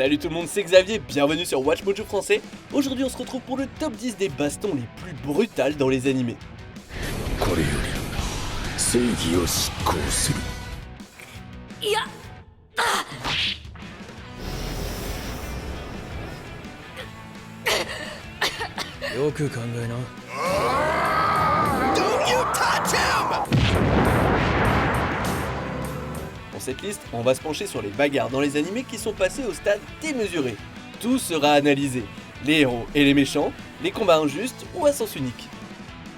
Salut tout le monde, c'est Xavier, bienvenue sur Watch Mojo français. Aujourd'hui on se retrouve pour le top 10 des bastons les plus brutales dans les animés. これより正義を執行する。いや、よく考えな。 Pour cette liste, on va se pencher sur les bagarres dans les animés qui sont passés au stade démesuré. Tout sera analysé, les héros et les méchants, les combats injustes ou à sens unique.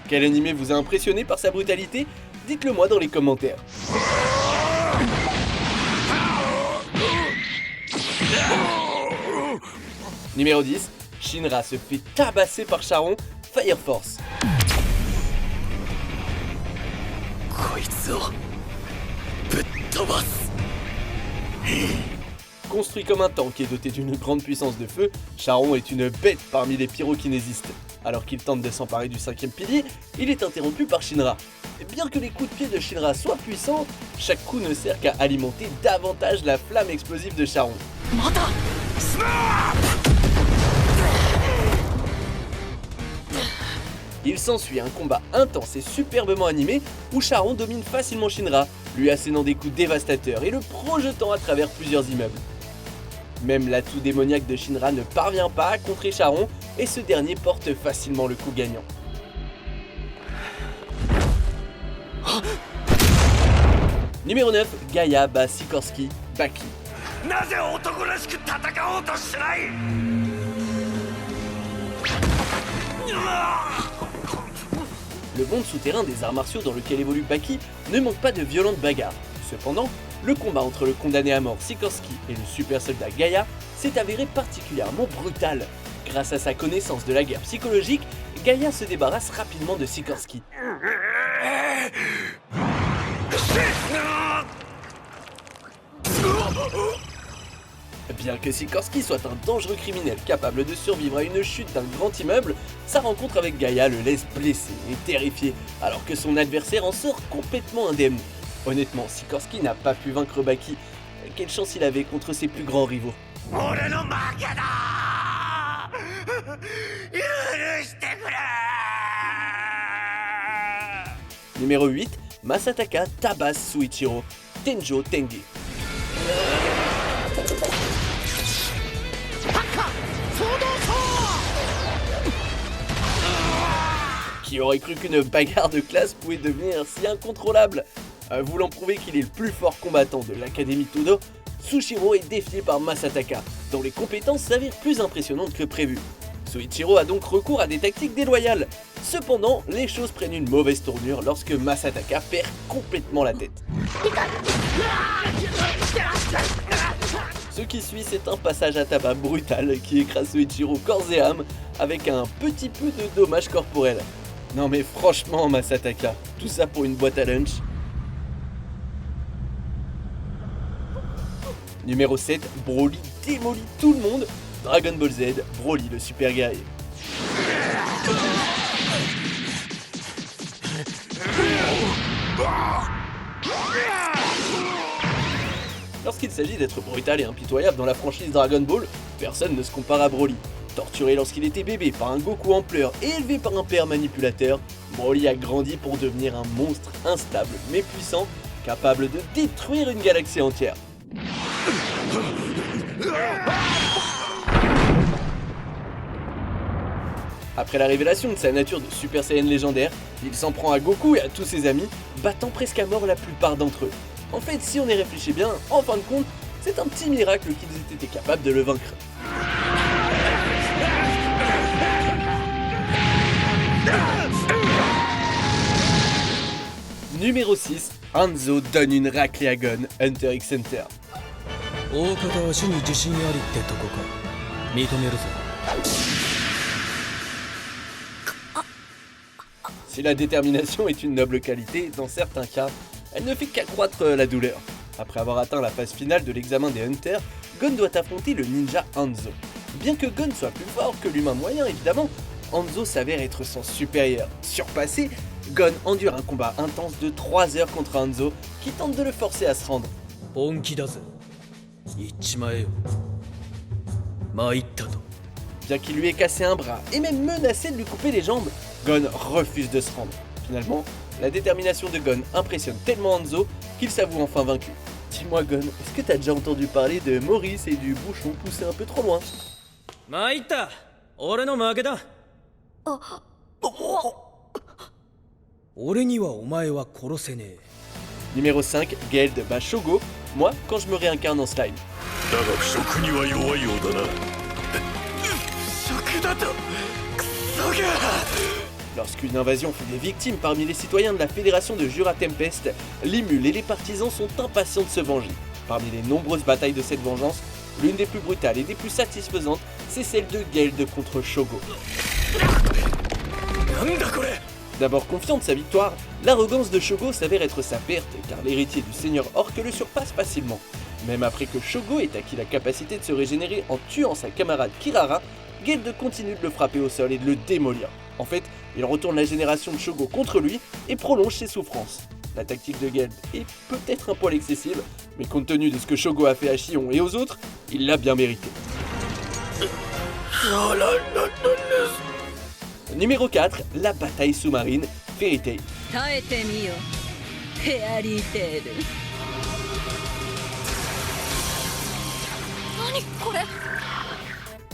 Quel animé vous a impressionné par sa brutalité? Dites-le moi dans les commentaires. Numéro 10, Shinra se fait tabasser par Charon, Fire Force. こいつをぶっ飛ばす。 Construit comme un tank et doté d'une grande puissance de feu, Charon est une bête parmi les pyrokinésistes. Alors qu'il tente de s'emparer du 5ème pilier, il est interrompu par Shinra. Et bien que les coups de pied de Shinra soient puissants, chaque coup ne sert qu'à alimenter davantage la flamme explosive de Charon. Il s'ensuit un combat intense et superbement animé où Charon domine facilement Shinra, lui assénant des coups dévastateurs et le projetant à travers plusieurs immeubles. Même l'atout démoniaque de Shinra ne parvient pas à contrer Charon et ce dernier porte facilement le coup gagnant. Numéro 9, Gaïa bat Sikorsky, Baki. なぜ男らしく戦おうとしない。 Le monde souterrain des arts martiaux dans lequel évolue Baki ne manque pas de violentes bagarres. Cependant, le combat entre le condamné à mort Sikorsky et le super soldat Gaïa s'est avéré particulièrement brutal. Grâce à sa connaissance de la guerre psychologique, Gaïa se débarrasse rapidement de Sikorsky. Bien que Sikorsky soit un dangereux criminel capable de survivre à une chute d'un grand immeuble, sa rencontre avec Gaïa le laisse blessé et terrifié, alors que son adversaire en sort complètement indemne. Honnêtement, Sikorsky n'a pas pu vaincre Baki. Quelle chance il avait contre ses plus grands rivaux. 俺の負けだ。許してくれ。 Numéro 8, Masataka tabasse Suichiro, Tenjo Tenge. Qui aurait cru qu'une bagarre de classe pouvait devenir si incontrôlable? Voulant prouver qu'il est le plus fort combattant de l'Académie Todo, Sushiro est défié par Masataka, dont les compétences s'avèrent plus impressionnantes que prévu. Suichiro a donc recours à des tactiques déloyales. Cependant, les choses prennent une mauvaise tournure lorsque Masataka perd complètement la tête. Ce qui suit, c'est un passage à tabac brutal qui écrase Suichiro corps et âme avec un petit peu de dommages corporels. Non mais franchement Masataka, tout ça pour une boîte à lunch. Numéro 7, Broly démolit tout le monde, Dragon Ball Z, Broly le super guerrier. Lorsqu'il s'agit d'être brutal et impitoyable dans la franchise Dragon Ball, personne ne se compare à Broly. Torturé lorsqu'il était bébé par un Goku en pleurs et élevé par un père manipulateur, Broly a grandi pour devenir un monstre instable mais puissant, capable de détruire une galaxie entière. Après la révélation de sa nature de Super Saiyan légendaire, il s'en prend à Goku et à tous ses amis, battant presque à mort la plupart d'entre eux. En fait, si on y réfléchit bien, en fin de compte, c'est un petit miracle qu'ils aient été capables de le vaincre. Numéro 6, Hanzo donne une raclée à Gon, Hunter x Hunter. 大方は死に自信ありってとこか。認めるぞ。 Si la détermination est une noble qualité, dans certains cas, elle ne fait qu'accroître la douleur. Après avoir atteint la phase finale de l'examen des Hunters, Gon doit affronter le ninja Hanzo. Bien que Gon soit plus fort que l'humain moyen évidemment, Hanzo s'avère être son supérieur. Surpassé, Gon endure un combat intense de 3 heures contre Hanzo qui tente de le forcer à se rendre. 本気だぜ。言っちまえよ。参ったと。 Bien qu'il lui ait cassé un bras et même menacé de lui couper les jambes, Gon refuse de se rendre. Finalement, la détermination de Gon impressionne tellement Hanzo qu'il s'avoue enfin vaincu. Dis-moi Gon, est-ce que t'as déjà entendu parler de Maurice et du bouchon poussé un peu trop loin? 参った。俺の負けだ。俺にはお前は殺せねえ。 Numéro 5, Geld bat Shogo, moi quand je me réincarne en slime. だが食には弱いようだな。食だとクソが。 Lorsqu'une invasion fait des victimes parmi les citoyens de la fédération de Jura Tempest, les mules et les partisans sont impatients de se venger. Parmi les nombreuses batailles de cette vengeance, l'une des plus brutales et des plus satisfaisantes, c'est celle de Geld contre Shogo. D'abord confiant de sa victoire, l'arrogance de Shogo s'avère être sa perte car l'héritier du seigneur orc le surpasse facilement. Même après que Shogo ait acquis la capacité de se régénérer en tuant sa camarade Kirara, Geld continue de le frapper au sol et de le démolir. En fait, il retourne la génération de Shogo contre lui et prolonge ses souffrances. La tactique de Geld est peut-être un poil excessive, mais compte tenu de ce que Shogo a fait à Shion et aux autres, il l'a bien mérité. Numéro 4, la bataille sous-marine, Fairy Tail. 耐えてみよフェアリーテール。何これ？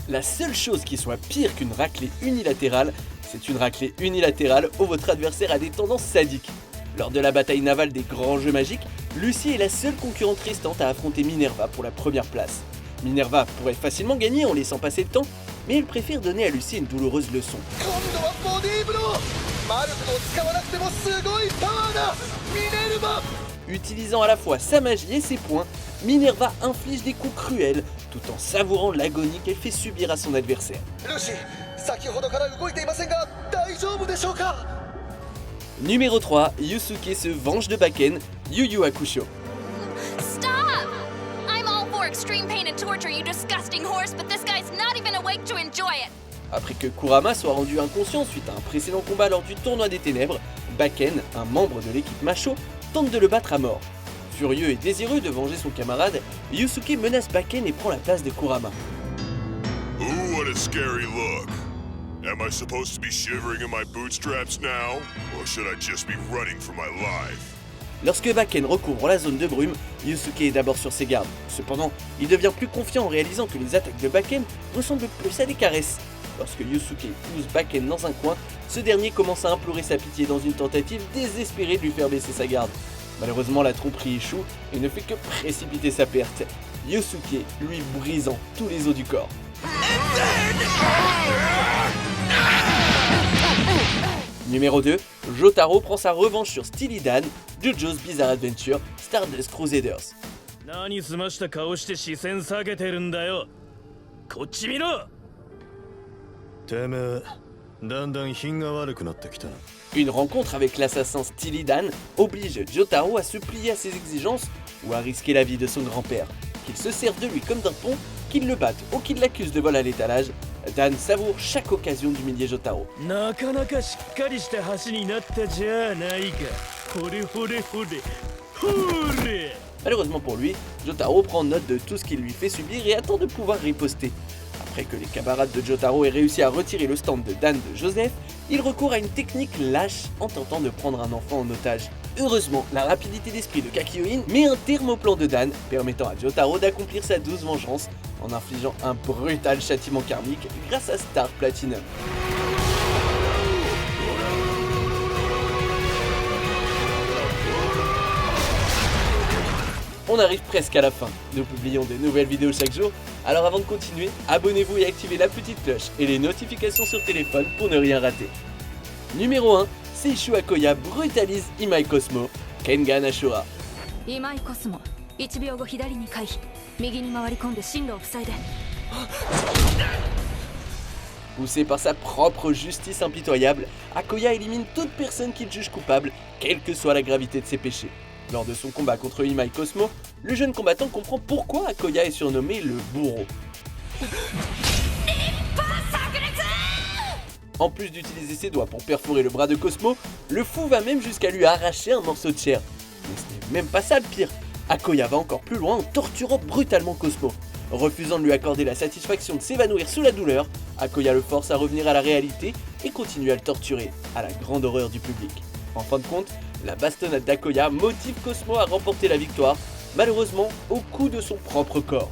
La seule chose qui soit pire qu'une raclée unilatérale, c'est une raclée unilatérale où votre adversaire a des tendances sadiques. Lors de la bataille navale des grands jeux magiques, Lucy est la seule concurrente restante à affronter Minerva pour la première place. Minerva pourrait facilement gagner en laissant passer le temps, mais elle préfère donner à Lucy une douloureuse leçon. Utilisant à la fois sa magie et ses poings, Minerva inflige des coups cruels tout en savourant l'agonie qu'elle fait subir à son adversaire. Numéro 3, Yusuke se venge de Baken, Yu Yu Hakusho. Stop! I'm all for extreme pain and torture, you disgusting horse, but this guy's not even awake to enjoy it. Après que Kurama soit rendu inconscient suite à un précédent combat lors du tournoi des ténèbres, Baken, un membre de l'équipe Macho, tente de le battre à mort. Furieux et désireux de venger son camarade, Yusuke menace Baken et prend la place de Kurama. Ooh, what a scary look. Am I supposed to be shivering in my bootstraps now? Or should I just be running for my life? Lorsque Baken recouvre la zone de brume, Yusuke est d'abord sur ses gardes. Cependant, il devient plus confiant en réalisant que les attaques de Baken ressemblent plus à des caresses. Lorsque Yusuke pousse Baken dans un coin, ce dernier commence à implorer sa pitié dans une tentative désespérée de lui faire baisser sa garde. Malheureusement, la tromperie échoue et ne fait que précipiter sa perte, Yusuke lui brisant tous les os du corps. Numéro 2, Jotaro prend sa revanche sur Steely Dan, JoJo's Bizarre Adventure, Stardust Crusaders. 何すました顔して視線下げてるんだよ。こっち見ろ。てめえ、だんだん品が悪くなってきたな。 Une rencontre avec l'assassin Steely Dan oblige Jotaro à se plier à ses exigences ou à risquer la vie de son grand-père. Qu'il se serve de lui comme d'un pont, qu'il le batte ou qu'il l'accuse de vol à l'étalage, Dan savoure chaque occasion d'humilier Jotaro. なかなかしっかりした橋になったじゃないか。ほれほれほれ。ほれ。 Malheureusement pour lui, Jotaro prend note de tout ce qu'il lui fait subir et attend de pouvoir riposter. Après que les camarades de Jotaro aient réussi à retirer le stand de Dan de Joseph, il recourt à une technique lâche en tentant de prendre un enfant en otage. Heureusement, la rapidité d'esprit de Kakyoin met un terme au plan de Dan, permettant à Jotaro d'accomplir sa douce vengeance en infligeant un brutal châtiment karmique grâce à Star Platinum. On arrive presque à la fin, nous publions de nouvelles vidéos chaque jour, alors avant de continuer, abonnez-vous et activez la petite cloche et les notifications sur téléphone pour ne rien rater. Numéro 1, Seishu Akoya brutalise Imai Cosmo, Kengan Ashura. 今井コスモ1秒後左に回避右に回り込んで進路を塞いで Poussé par sa propre justice impitoyable, Akoya élimine toute personne qu'il juge coupable, quelle que soit la gravité de ses péchés. Lors de son combat contre Imai Cosmo, le jeune combattant comprend pourquoi Akoya est surnommé le bourreau. En plus d'utiliser ses doigts pour perforer le bras de Cosmo, le fou va même jusqu'à lui arracher un morceau de chair. Mais ce n'est même pas ça le pire, Akoya va encore plus loin en torturant brutalement Cosmo. Refusant de lui accorder la satisfaction de s'évanouir sous la douleur, Akoya le force à revenir à la réalité et continue à le torturer, à la grande horreur du public. En fin de compte, la bastonnade d'Akoya motive Cosmo à remporter la victoire, malheureusement au coup de son propre corps.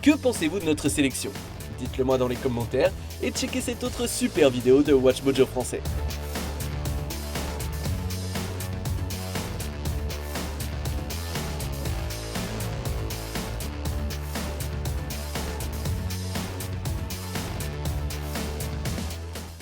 Que pensez-vous de notre sélection? Dites-le moi dans les commentaires et checkez cette autre super vidéo de WatchMojo français.